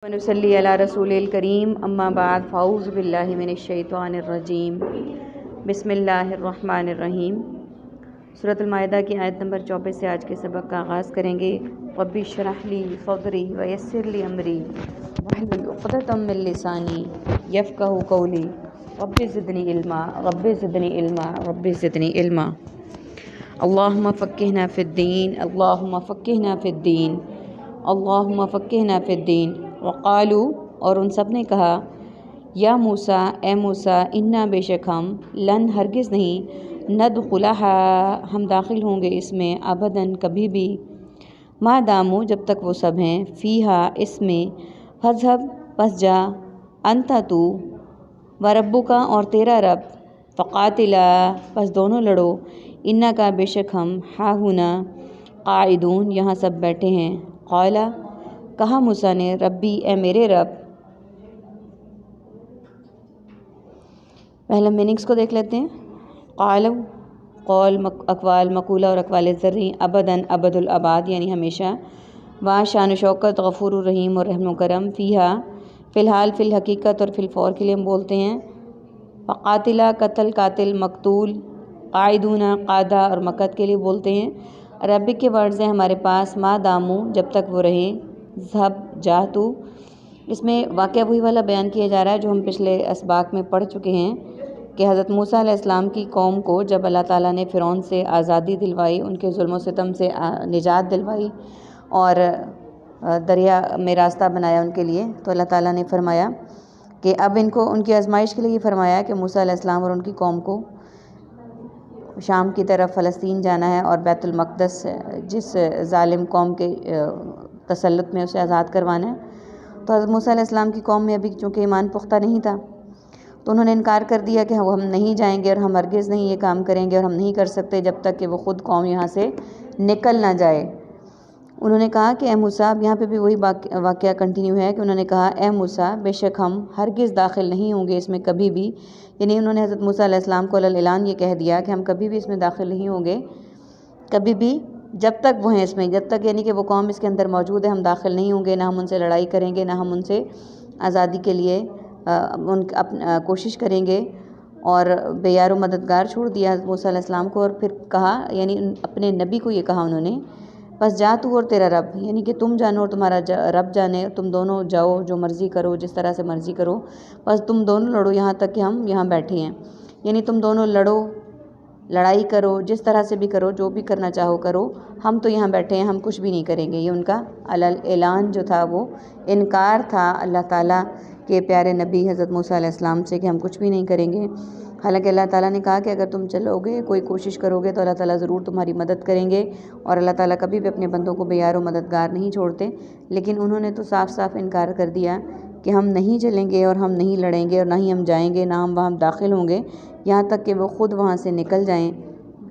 ونصلی علی رسول الکریم اما بعد فاعوذ باللہ من الشیطان الرجیم بسم اللہ الرحمن الرحیم۔ سورۃ المائدہ کی آیت نمبر 24 سے آج کے سبق کا آغاز کریں گے۔ رب اشرح لی صدری ویسر لی امری واحلل عقدۃ من لسانی یفقہوا قولی رب زدنی علما رب زدنی علما رب زدنی علما۔ اللہم فقہنا فی الدین اللہم فقہنا فی الدین اللہم فقہنا فی الدین۔ وقالو اور ان سب نے کہا، یا موسیٰ اے موسیٰ، انا بے شک ہم، لن ہرگز نہیں، ندخلہا ہم داخل ہوں گے اس میں، ابداً کبھی بھی، ما دامو جب تک وہ سب ہیں، فیہا اس میں، فاذھب پس جا، انتا تو، وربکا اور تیرا رب، فقاتلا پس دونوں لڑو، انا کا بے شک ہم، ہاہنا قاعدون یہاں سب بیٹھے ہیں۔ قالا کہا موسیٰ نے، ربی اے میرے رب۔ پہلے میننگس کو دیکھ لیتے ہیں۔ قالو قول اقوال مقولہ اور اقوال ذرعی، ابداً ابد الاباد یعنی ہمیشہ، وا شان و شوکت غفور الرحیم اور رحم و کرم، فیہا فی الحال فی الحقیقت اور فی الفور کے لیے ہم بولتے ہیں، فقاتلا قتل قاتل مقتول، قاعدون قادہ اور مقت کے لیے بولتے ہیں۔ عربک کے ورڈز ہیں ہمارے پاس، ما دامو جب تک وہ رہیں، ذھب جا تو، اس میں واقعہ وہی والا بیان کیا جا رہا ہے جو ہم پچھلے اسباق میں پڑھ چکے ہیں کہ حضرت موسیٰ علیہ السلام کی قوم کو جب اللہ تعالیٰ نے فرعون سے آزادی دلوائی، ان کے ظلم و ستم سے نجات دلوائی اور دریا میں راستہ بنایا ان کے لیے، تو اللہ تعالیٰ نے فرمایا کہ اب ان کو ان کی آزمائش کے لیے یہ فرمایا کہ موسیٰ علیہ السلام اور ان کی قوم کو شام کی طرف فلسطین جانا ہے اور بیت المقدس جس ظالم قوم کے تسلط میں اسے آزاد کروانا ہے۔ تو حضرت موسیٰ علیہ السلام کی قوم میں ابھی چونکہ ایمان پختہ نہیں تھا، تو انہوں نے انکار کر دیا کہ ہم نہیں جائیں گے اور ہم ہرگز نہیں یہ کام کریں گے اور ہم نہیں کر سکتے جب تک کہ وہ خود قوم یہاں سے نکل نہ جائے۔ انہوں نے کہا کہ اے موسیٰ، اب یہاں پہ بھی وہی واقعہ کنٹینیو ہے کہ انہوں نے کہا، اے موسیٰ بے شک ہم ہرگز داخل نہیں ہوں گے اس میں کبھی بھی، یعنی انہوں نے حضرت موسیٰ علیہ السلام کو علی اعلان یہ کہہ دیا کہ ہم کبھی بھی اس میں داخل نہیں ہوں گے، کبھی بھی جب تک وہ ہیں اس میں، جب تک یعنی کہ وہ قوم اس کے اندر موجود ہے ہم داخل نہیں ہوں گے، نہ ہم ان سے لڑائی کریں گے، نہ ہم ان سے آزادی کے لیے کوشش کریں گے۔ اور بے یار و مددگار چھوڑ دیا حضرت موسیٰ علیہ السلام کو، اور پھر کہا یعنی اپنے نبی کو یہ کہا انہوں نے، بس جا تو اور تیرا رب، یعنی کہ تم جانو اور تمہارا رب جانے، تم دونوں جاؤ، جو مرضی کرو، جس طرح سے مرضی کرو، بس تم دونوں لڑو یہاں تک کہ ہم یہاں بیٹھے ہیں، یعنی تم دونوں لڑو، لڑائی کرو، جس طرح سے بھی کرو، جو بھی کرنا چاہو کرو، ہم تو یہاں بیٹھے ہیں، ہم کچھ بھی نہیں کریں گے۔ یہ ان کا اعلان جو تھا وہ انکار تھا اللہ تعالیٰ کے پیارے نبی حضرت موسیٰ علیہ السلام سے کہ ہم کچھ بھی نہیں کریں گے۔ حالانکہ اللہ تعالیٰ نے کہا کہ اگر تم چلو گے، کوئی کوشش کرو گے تو اللہ تعالیٰ ضرور تمہاری مدد کریں گے، اور اللہ تعالیٰ کبھی بھی اپنے بندوں کو بے یار و مددگار نہیں چھوڑتے، لیکن انہوں نے تو صاف صاف انکار کر دیا کہ ہم نہیں چلیں گے اور ہم نہیں لڑیں گے اور نہ ہی ہم جائیں گے، نہ ہم وہاں داخل ہوں گے، یہاں تک کہ وہ خود وہاں سے نکل جائیں۔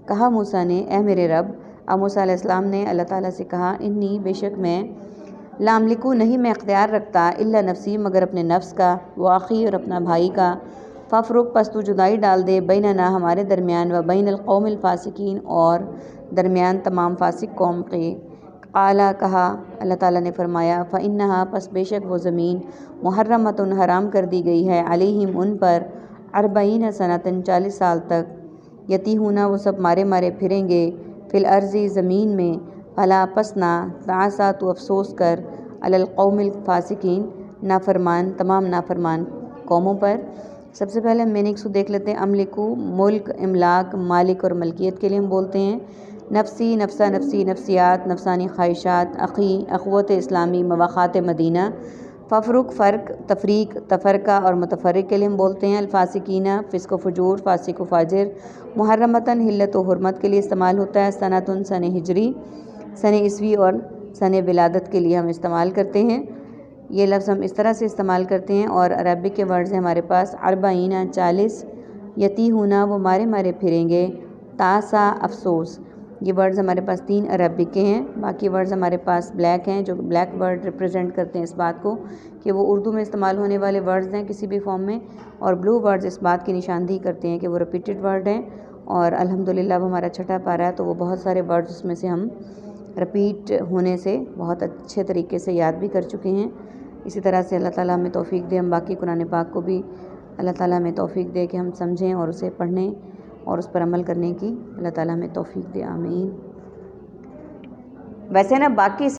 کہا موسیٰ نے، اے میرے رب۔ اب موسیٰ علیہ السلام نے اللہ تعالیٰ سے کہا، انی بے شک میں، لا املکو نہیں میں اختیار رکھتا، الا نفسی مگر اپنے نفس کا، واخی اور اپنا بھائی کا، فافرق پس تو جدائی ڈال دے، بیننا ہمارے درمیان، و بین القوم الفاسقین اور درمیان تمام فاسق قوم کے۔ قالا کہا اللہ تعالیٰ نے فرمایا، فإنہا پس بے شک وہ زمین، محرمۃ حرام کر دی گئی ہے، علیہم ان پر، 40 سنۃ 40 سال تک، یتیہون وہ سب مارے مارے پھریں گے، فی الارض زمین میں، فلا پس نہ، تعسیٰ تو افسوس کر، علی القوم الفاسقین نافرمان تمام نافرمان قوموں پر۔ سب سے پہلے ہم میننگس کو دیکھ لیتے ہیں۔ املکو ملک، املاک مالک اور ملکیت کے لیے ہم بولتے ہیں۔ نفسی نفسہ نفسی نفسیات نفسانی خواہشات، اخی اخوت اسلامی مواخات مدینہ، ففرق فرق تفریق تفرقہ اور متفرق کے لیے ہم بولتے ہیں۔ الفاسقین فسق و فجور فاسق و فاجر، محرمتاً حلت و حرمت کے لیے استعمال ہوتا ہے۔ سنۃ سن ہجری سن عیسوی اور سن ولادت کے لیے ہم استعمال کرتے ہیں، یہ لفظ ہم اس طرح سے استعمال کرتے ہیں۔ اور عربک کے ورڈز ہیں ہمارے پاس، 40 یتیہون وہ مارے مارے پھریں گے، تعسیٰ افسوس، یہ ورڈز ہمارے پاس 3 عربک کے ہیں، باقی ورڈز ہمارے پاس بلیک ہیں جو بلیک ورڈ ریپرزینٹ کرتے ہیں اس بات کو کہ وہ اردو میں استعمال ہونے والے ورڈز ہیں کسی بھی فارم میں، اور بلو ورڈز اس بات کی نشاندہی کرتے ہیں کہ وہ ریپیٹڈ ورڈ ہیں، اور الحمدللہ وہ ہمارا چھٹا پارہ ہے تو وہ بہت سارے ورڈز اس میں سے ہم رپیٹ ہونے سے بہت اچھے طریقے سے یاد بھی کر چکے ہیں۔ اسی طرح سے اللہ تعالیٰ ہمیں توفیق دے، ہم باقی قرآن پاک کو بھی اللہ تعالیٰ ہمیں توفیق دے کہ ہم سمجھیں اور اسے پڑھنے اور اس پر عمل کرنے کی اللہ تعالیٰ ہمیں توفیق دے، آمین۔ ویسے نا باقی